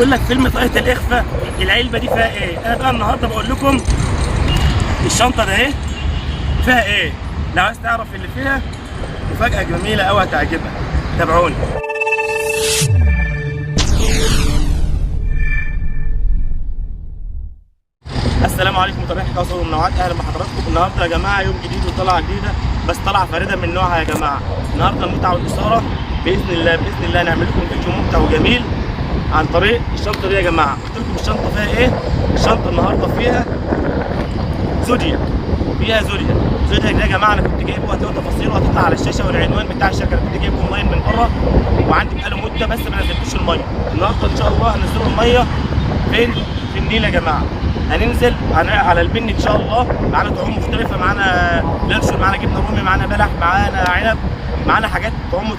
بيقول لك فيلم طاقية الإخفاء العلبة دي فيها إيه؟ أنا بقى النهارده بقول لكم الشنطة ده إيه؟ فيها إيه؟ لو عايز تعرف اللي فيها مفاجأة جميلة أوي هتعجبك، تابعوني. السلام عليكم متابعي حكاية وصول ومنوعات، اهلا بحضراتكم. النهارده يا جماعه يوم جديد وطلعه جديده، بس طلعه فريده من نوعها يا جماعه. النهارده المتعه والاثاره باذن الله نعمل لكم فيديو ممتع وجميل عن طريق الشنطه دي يا جماعه. قلت لكم الشنطه فيها ايه؟ الشنطه النهارده فيها زودياك، زودياك ده يا جماعه انا كنت جايبه، هتلاقوا تفاصيله هتطلع على الشاشه والعنوان بتاع الشركه. انا كنت جايبه اونلاين من بره وعندي بقاله مده بس ما نزلتوش الميه. النهارده ان شاء الله هنزله الميه فين؟ في النيل يا جماعه. هننزل على البن ان شاء الله. معانا طعوم مختلفه، معانا لانشون، معانا جبنه رومي، معانا بلح، معانا عنب، معانا حاجات طعوم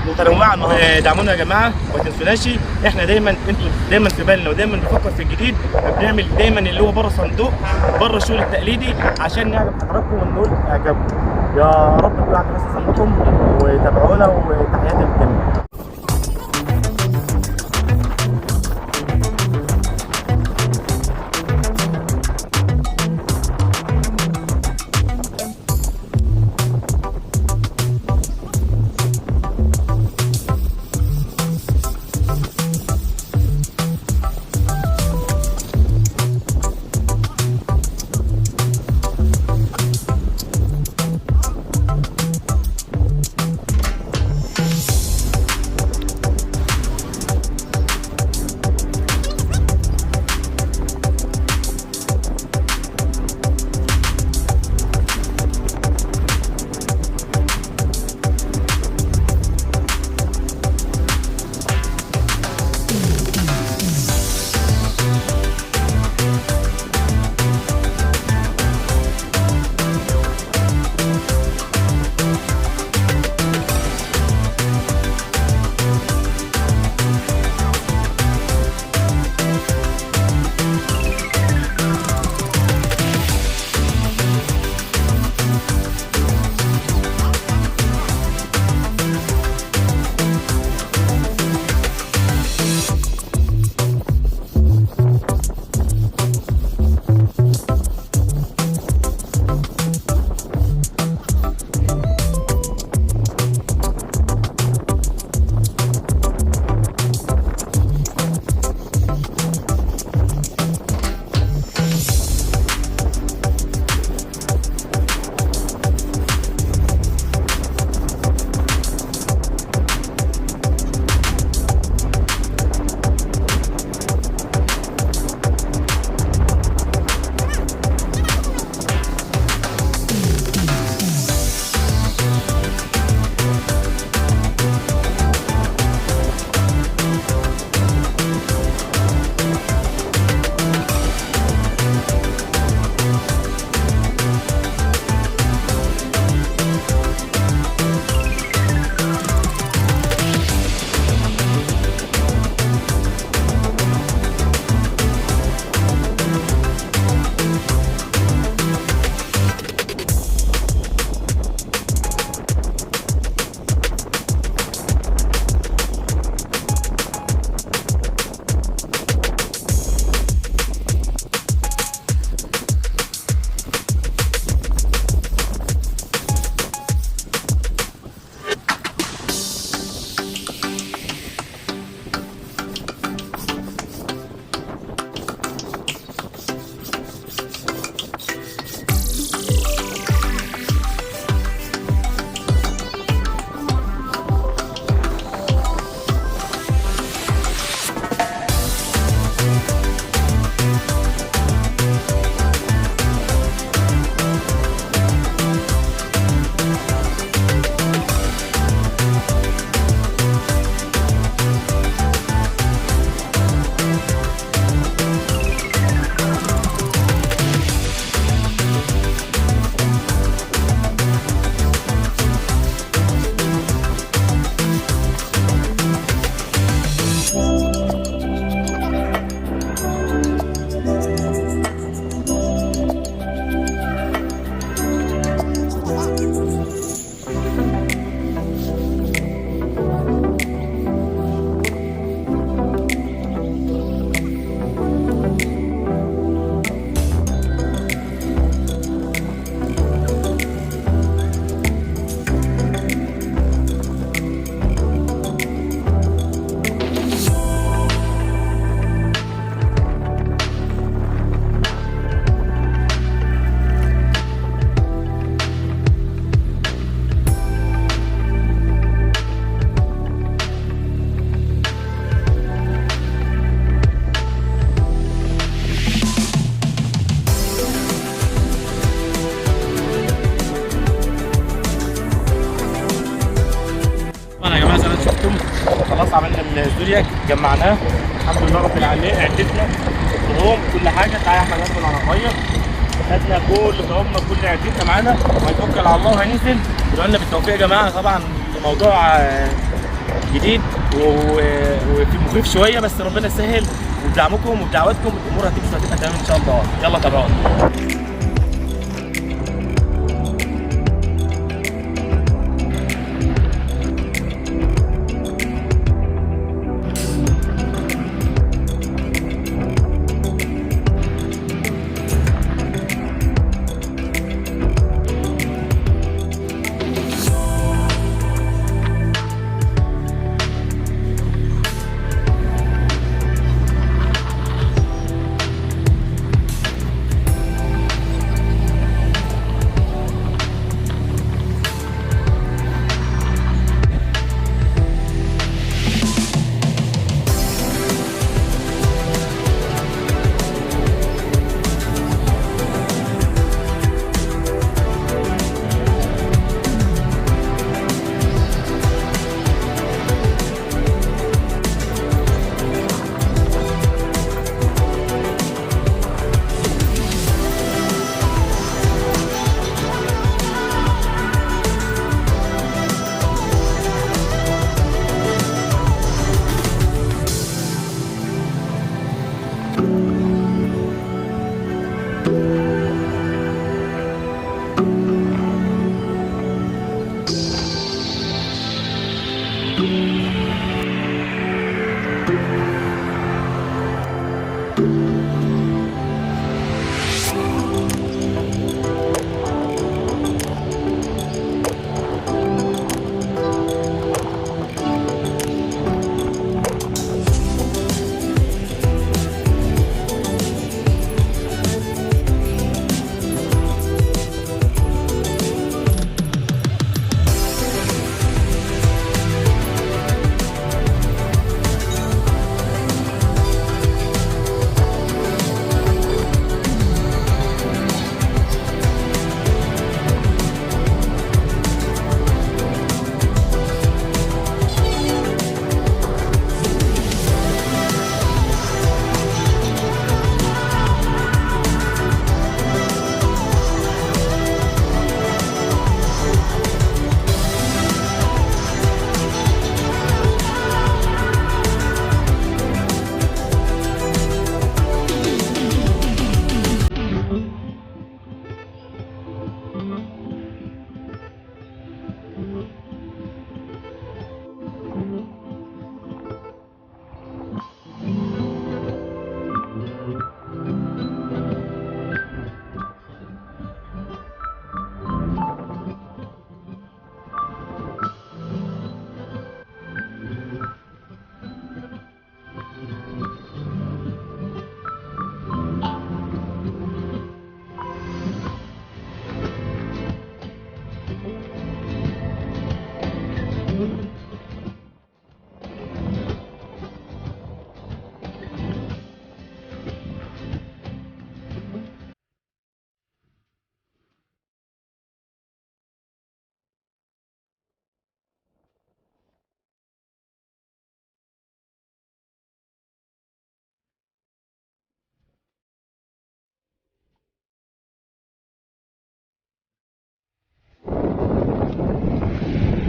متنوعه النهارده. دعمونا يا جماعه وما تنسوناش، احنا دايما انتوا دايما في بالنا ودايما بنفكر في الجديد، بنعمل دايما اللي هو بره الصندوق، بره الشغل التقليدي عشان نعجب حضراتكم ونقول اعجابكم. يا رب تكونوا عند حسن ظنكم وتابعونا، وتحياتي للجميع. الياك جمعناه الحمد لله رب العالمين. عدتنا الهوم كل حاجه. تعالى يا احمد ندخل على الرفيع. خدنا كل ضربنا كل عدتنا معانا وهنتوكل على الله وهننزل. ادعوا لنا بالتوفيق يا جماعه. طبعا الموضوع جديد وفي مخيف شويه بس ربنا يسهل، وبدعمكم وبدعواتكم الامور هتمشي وهتبقى تمام ان شاء الله. يلا تابعونا.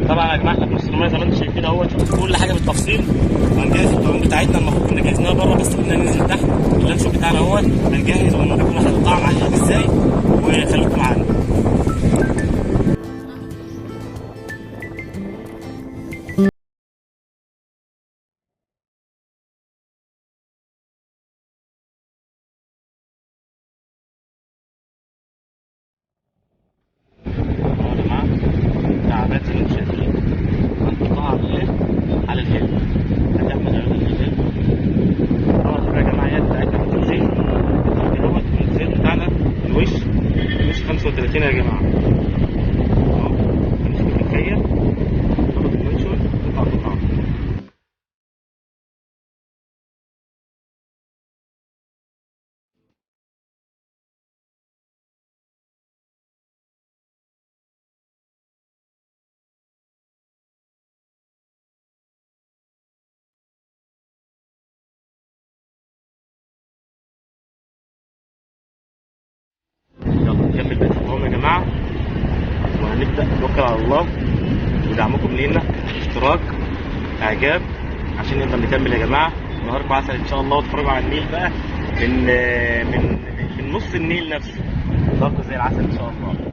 طبعا يا جماعه احنا في نص الميه زي ما انتم شايفين اهوت. شوفوا كل حاجه بالتفصيل. هنجهز الطعام بتاعتنا. المفروض كنا جهزناها بره بس قلنا ننزل تحت. اللانش بتاعنا اهوت هنجهز ونوريكم احنا الطعم عامل ازاي وخليكم معانا. الله، ودعمكم لينا، اشتراك، اعجاب، عشان نقدر نكمل يا جماعه. نهاركم عسل ان شاء الله، واتفرجوا على النيل بقى من نص النيل نفسه. نهاركم زي العسل ان شاء الله.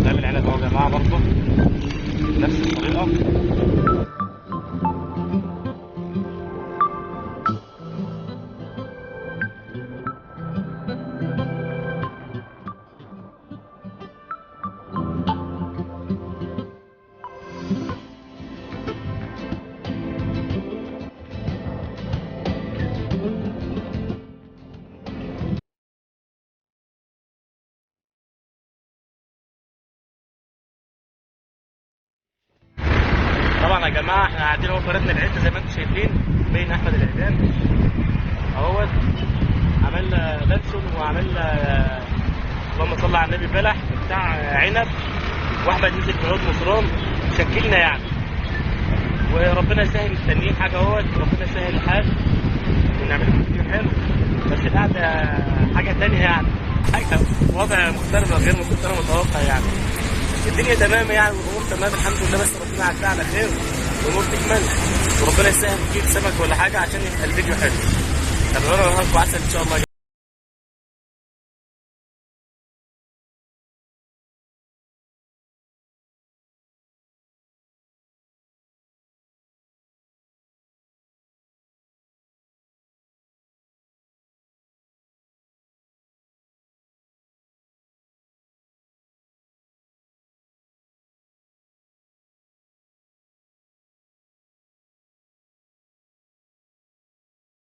نعمل عنب اهو يا جماعه برضه بنفس الطريقه. طبعا يا جماعه احنا قاعدين اهو فردنا العده زي ما انتم شايفين، بين احمد العيدان اهوت. عملنا لانشون وعملنا اللهم صل على النبي بلح بتاع عنب، واحمد نزل بعود مصران شكلنا يعني. وربنا يسهل التانيين حاجه اهوت، ربنا يسهل الحال ونعمل لكم فيديو حلو. بس القعده حاجه ثانيه يعني، حاجه وضع مختلف غير ما كنت انا متوقع يعني. الدنيا تمام يعني، والامور تمام الحمد لله، بس ربنا يعديها على خير والامور تكمل، وربنا يسهل نجيب سمك ولا حاجه عشان يبقى الفيديو حلو. تابعونا نهاركم عسل ان شاء الله.